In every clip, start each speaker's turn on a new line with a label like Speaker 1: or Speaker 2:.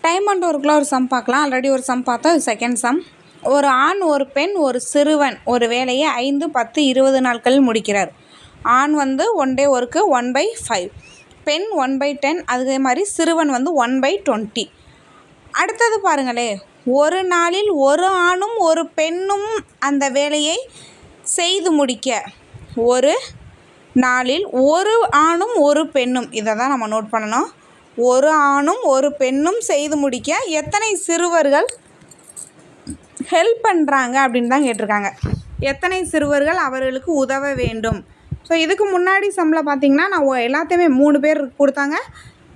Speaker 1: Time and ஒர்க்கில் ஒரு some பார்க்கலாம். ஆல்ரெடி ஒரு சம் பார்த்தோம். Second sum. ஒரு ஆண், ஒரு பெண், ஒரு சிறுவன் ஒரு வேலையை 5, 10, 20 நாட்களில் முடிக்கிறார். ஆண் வந்து 1 day ஒர்க்கு 1/5, பெண் 1/10, அதே மாதிரி சிறுவன் வந்து 1/20. அடுத்தது பாருங்களே, ஒரு நாளில் ஒரு ஆணும் ஒரு பெண்ணும் அந்த வேலையை செய்து முடிக்க, ஒரு நாளில் ஒரு ஆணும் ஒரு பெண்ணும், இதை தான் நம்ம நோட் பண்ணணும். ஒரு ஆணும் ஒரு பெண்ணும் செய்து முடிக்க எத்தனை சிறுவர்கள் ஹெல்ப் பண்ணுறாங்க அப்படின்னு தான் கேட்டிருக்காங்க. எத்தனை சிறுவர்கள் அவர்களுக்கு உதவ வேண்டும். ஸோ இதுக்கு முன்னாடி சம்மில் பார்த்திங்கன்னா நான் எல்லாத்தையுமே 3 பேர் கொடுத்தாங்க,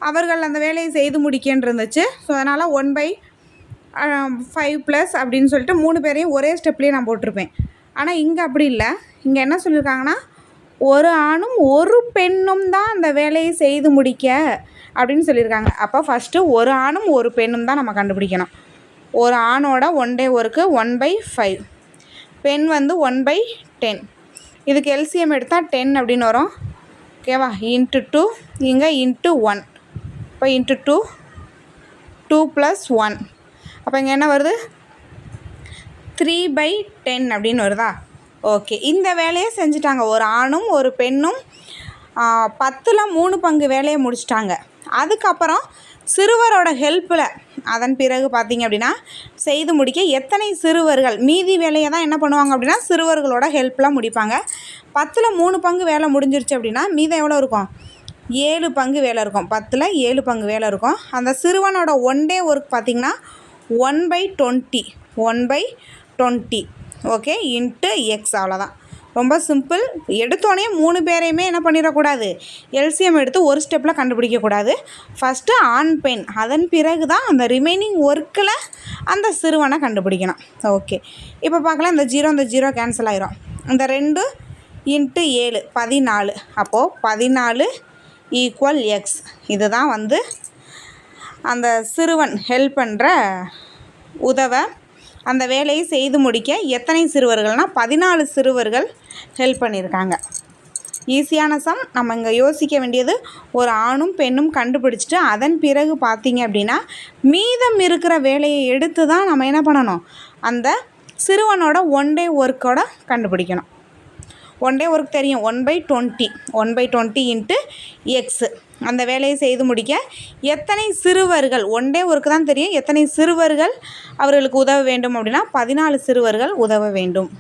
Speaker 1: அவர்கள் அந்த வேலையை செய்து முடிக்கன்னு இருந்துச்சு. ஸோ அதனால் 1/5 ப்ளஸ் அப்படின்னு சொல்லிட்டு 3 பேரையும் ஒரே ஸ்டெப்லேயே நான் போட்டிருப்பேன். ஆனால் இங்கே அப்படி இல்லை. இங்கே என்ன சொல்லியிருக்காங்கன்னா, ஒரு ஆணும் ஒரு பெண்ணும் தான் அந்த வேலையை செய்து முடிக்க அப்படின்னு சொல்லியிருக்காங்க. அப்போ ஃபஸ்ட்டு ஒரு ஆணும் ஒரு பெண்ணும் தான் நம்ம கண்டுபிடிக்கணும். ஒரு ஆணோட 1 day ஒர்க்கு 1/5, பெண் வந்து 1/10. இதுக்கு எல்சிஎம் எடுத்தால் 10 அப்படின்னு வரும். ஓகேவா? இன்ட்டு 2, இங்கே இன்ட்டு 1. இப்போ இன்ட்டு 2, 2 + 1. அப்போ இங்கே என்ன வருது? 3/10 அப்படின்னு வருதா? ஓகே, இந்த வேலையை செஞ்சுட்டாங்க. ஒரு ஆணும் ஒரு பெண்ணும் 10ல் 3 பங்கு வேலையை முடிச்சிட்டாங்க. அதுக்கப்புறம் சிறுவரோட ஹெல்ப்பில் அதன் பிறகு பார்த்திங்க அப்படின்னா செய்து முடிக்க எத்தனை சிறுவர்கள் மீதி வேலையை தான் என்ன பண்ணுவாங்க அப்படின்னா சிறுவர்களோட ஹெல்ப்பில் முடிப்பாங்க. 10ல் 3 பங்கு வேலை முடிஞ்சிருச்சு அப்படின்னா மீதம் எவ்வளோ இருக்கும்? 7 பங்கு வேலை இருக்கும். 10ல் 7 பங்கு வேலை இருக்கும். அந்த சிறுவனோட 1 day ஒர்க் பார்த்திங்கன்னா 1/20, 1/20. Okay, into X. அவ்வளோதான். ரொம்ப சிம்பிள். எடுத்தோடனே 3 பேரையுமே என்ன பண்ணிடக்கூடாது, எல்சிஎம் எடுத்து ஒரு ஸ்டெப்பில் கண்டுபிடிக்கக்கூடாது. ஃபஸ்ட்டு ஆண் பெண், அதன் பிறகு தான் அந்த ரிமைனிங் ஒர்க்கில் அந்த சிறுவனை கண்டுபிடிக்கணும். ஓகே, இப்போ பார்க்கலாம். இந்த 0 கேன்சல் ஆயிரும். இந்த 2 இன்ட்டு 7 14. அப்போது 14 ஈக்குவல் எக்ஸ். இதுதான் வந்து அந்த சிறுவன் ஹெல்ப் பண்ணுற உதவ அந்த வேலையை செய்து முடிக்க எத்தனை சிறுவர்கள்னால் 14 சிறுவர்கள் ஹெல்ப் பண்ணியிருக்காங்க. ஈஸியான சம். நம்ம இங்கே யோசிக்க வேண்டியது, ஒரு ஆணும் பெண்ணும் கண்டுபிடிச்சிட்டு அதன் பிறகு பார்த்திங்க அப்படின்னா மீதம் இருக்கிற வேலையை எடுத்து தான் நம்ம என்ன பண்ணணும், அந்த சிறுவனோட 1 day ஒர்க்கோட கண்டுபிடிக்கணும். 1 day ஒர்க் தெரியும், 1/20 இன்ட்டு எக்ஸு. அந்த வேலையை செய்து முடிக்க எத்தனை சிறுவர்கள், 1 day ஒர்க்கு தான் தெரியும், எத்தனை சிறுவர்கள் அவர்களுக்கு உதவ வேண்டும் அப்படின்னா 14 சிறுவர்கள் உதவ வேண்டும்.